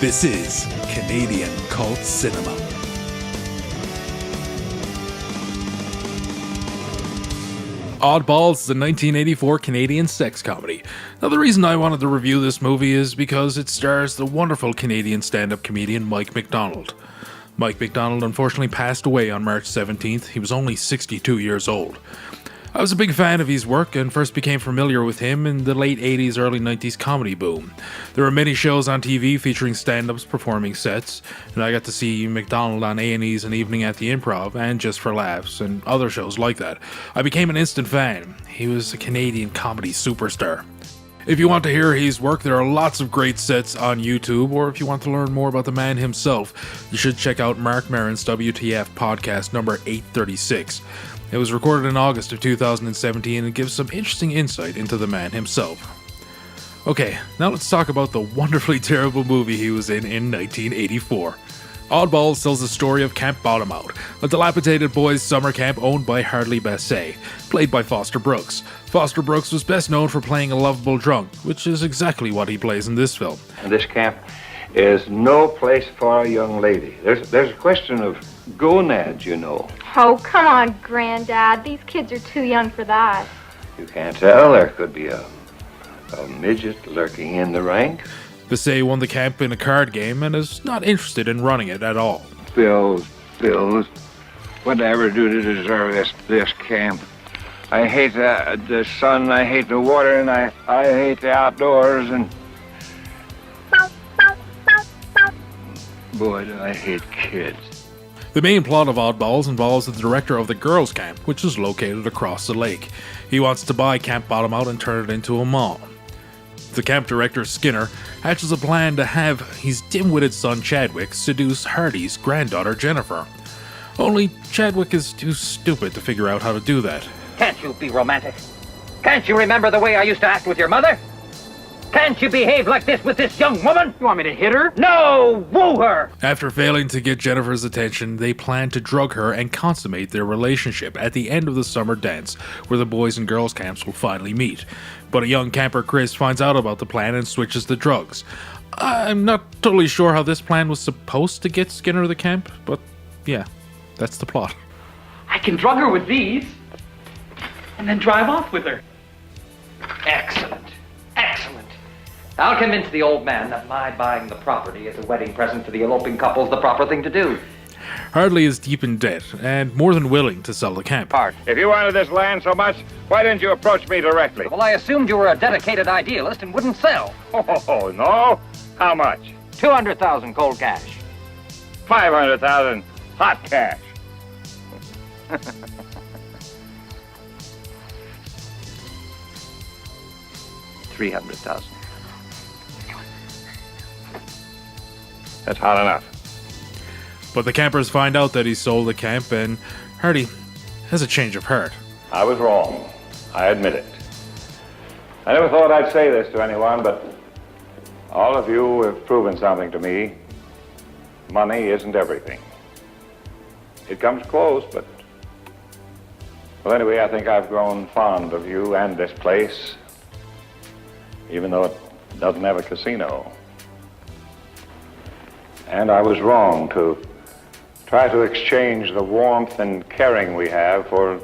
This is Canadian Cult Cinema. Oddballs is a 1984 Canadian sex comedy. Now, the reason I wanted to review this movie is because it stars the wonderful Canadian stand-up comedian Mike MacDonald. Mike MacDonald unfortunately passed away on March 17th. He was only 62 years old. I was a big fan of his work and first became familiar with him in the late 80s, early 90s comedy boom. There were many shows on TV featuring stand-ups performing sets, and I got to see MacDonald on A&E's An Evening at the Improv and Just for Laughs and other shows like that. I became an instant fan. He was a Canadian comedy superstar. If you want to hear his work, there are lots of great sets on YouTube, or if you want to learn more about the man himself, you should check out Mark Maron's WTF podcast number 836. It was recorded in August of 2017 and gives some interesting insight into the man himself. Okay, now let's talk about the wonderfully terrible movie he was in 1984. Oddballs tells the story of Camp Bottomout, a dilapidated boys' summer camp owned by Hartley Bassett, played by Foster Brooks. Foster Brooks was best known for playing a lovable drunk, which is exactly what he plays in this film. This camp is no place for a young lady. There's a question of gonads, you know. Oh, come on, Granddad. These kids are too young for that. You can't tell. There could be a midget lurking in the ranks. Bassett won the camp in a card game and is not interested in running it at all. Bills. What did I ever do to deserve this camp? I hate the sun, I hate the water, and I hate the outdoors, and boy, do I hate kids. The main plot of Oddballs involves the director of the girls' camp, which is located across the lake. He wants to buy Camp Bottomout and turn it into a mall. The camp director, Skinner, hatches a plan to have his dim-witted son Chadwick seduce Hardy's granddaughter Jennifer. Only Chadwick is too stupid to figure out how to do that. Can't you be romantic? Can't you remember the way I used to act with your mother? Can't you behave like this with this young woman? You want me to hit her? No, woo her! After failing to get Jennifer's attention, they plan to drug her and consummate their relationship at the end of the summer dance, where the boys and girls camps will finally meet. But a young camper, Chris, finds out about the plan and switches the drugs. I'm not totally sure how this plan was supposed to get Skinner to the camp, but yeah, that's the plot. I can drug her with these, and then drive off with her. Excellent. I'll convince the old man that my buying the property as a wedding present for the eloping couple is the proper thing to do. Hartley is deep in debt and more than willing to sell the camp. If you wanted this land so much, why didn't you approach me directly? Well, I assumed you were a dedicated idealist and wouldn't sell. Oh, no? How much? 200,000 cold cash. 500,000 hot cash. 300,000. That's hot enough. But the campers find out that he sold the camp, and Hardy has a change of heart. I was wrong. I admit it. I never thought I'd say this to anyone, but all of you have proven something to me. Money isn't everything. It comes close, but... Well, anyway, I think I've grown fond of you and this place, even though it doesn't have a casino. And I was wrong to try to exchange the warmth and caring we have for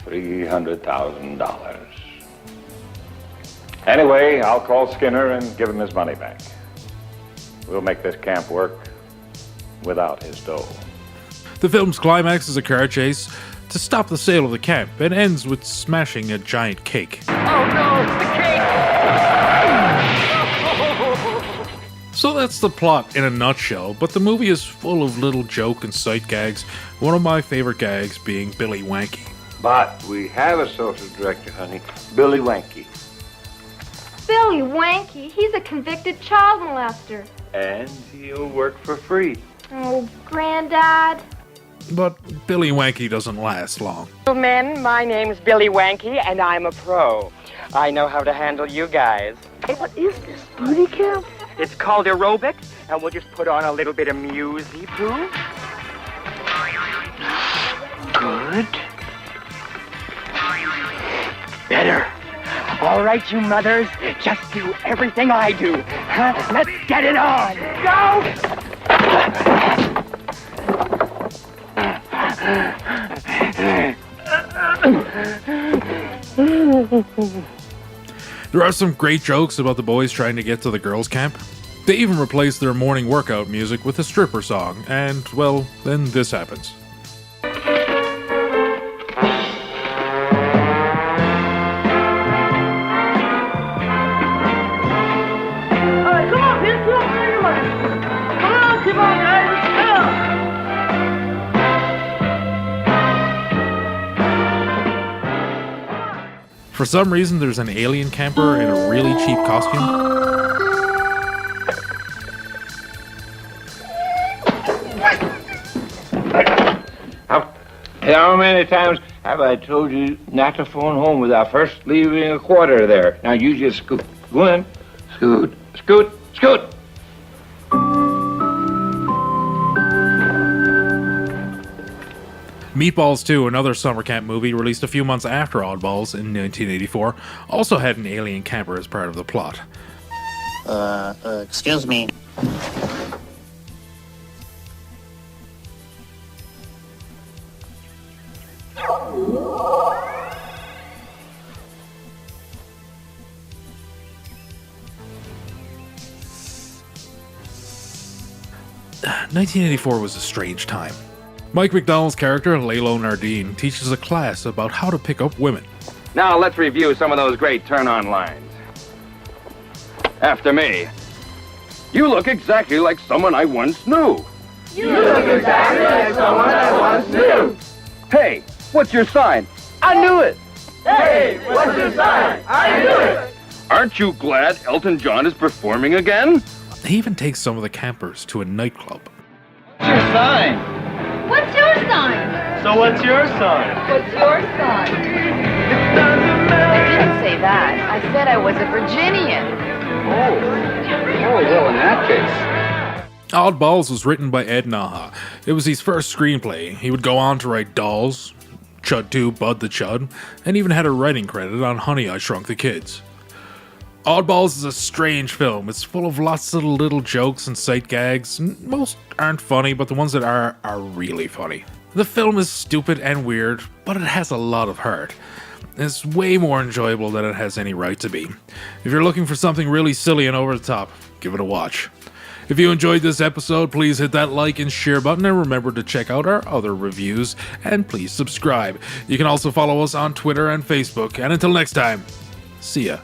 $300,000. Anyway, I'll call Skinner and give him his money back. We'll make this camp work without his dough. The film's climax is a car chase to stop the sale of the camp and ends with smashing a giant cake. Oh no, the cake! So that's the plot in a nutshell, but the movie is full of little joke and sight gags, one of my favorite gags being Billy Wanky. But we have a social director, honey, Billy Wanky. Billy Wanky, he's a convicted child molester. And he'll work for free. Oh, Granddad. But Billy Wanky doesn't last long. Gentlemen, my name's Billy Wanky, and I'm a pro. I know how to handle you guys. Hey, what is this, booty camp? It's called aerobics, and we'll just put on a little bit of music-poo. Good. Better. All right, you mothers, just do everything I do. Huh? Let's get it on. Go! There are some great jokes about the boys trying to get to the girls' camp. They even replaced their morning workout music with a stripper song, and, well, then this happens. For some reason, there's an alien camper in a really cheap costume. How many times have I told you not to phone home without first leaving a quarter there? Now you just scoot. Go in. Scoot. Scoot. Scoot. Meatballs 2, another summer camp movie released a few months after Oddballs in 1984, also had an alien camper as part of the plot. Excuse me. "1984 was a strange time. Mike MacDonald's character, Lalo Nardine, teaches a class about how to pick up women. Now let's review some of those great turn-on lines. After me. You look exactly like someone I once knew. You look exactly like someone I once knew. Hey, what's your sign? I knew it. Hey, what's your sign? I knew it. Aren't you glad Elton John is performing again? He even takes some of the campers to a nightclub. What's your sign? What's your sign? So what's your sign? What's your sign? I didn't say that. I said I was a Virginian. Oh, well, in that case. Oddballs was written by Ed Naha. It was his first screenplay. He would go on to write Dolls, Chud 2, Bud the Chud, and even had a writing credit on Honey, I Shrunk the Kids. Oddballs is a strange film. It's full of lots of little jokes and sight gags. Most aren't funny, but the ones that are really funny. The film is stupid and weird, but it has a lot of heart. It's way more enjoyable than it has any right to be. If you're looking for something really silly and over the top, give it a watch. If you enjoyed this episode, please hit that like and share button, and remember to check out our other reviews, and please subscribe. You can also follow us on Twitter and Facebook, and until next time, see ya.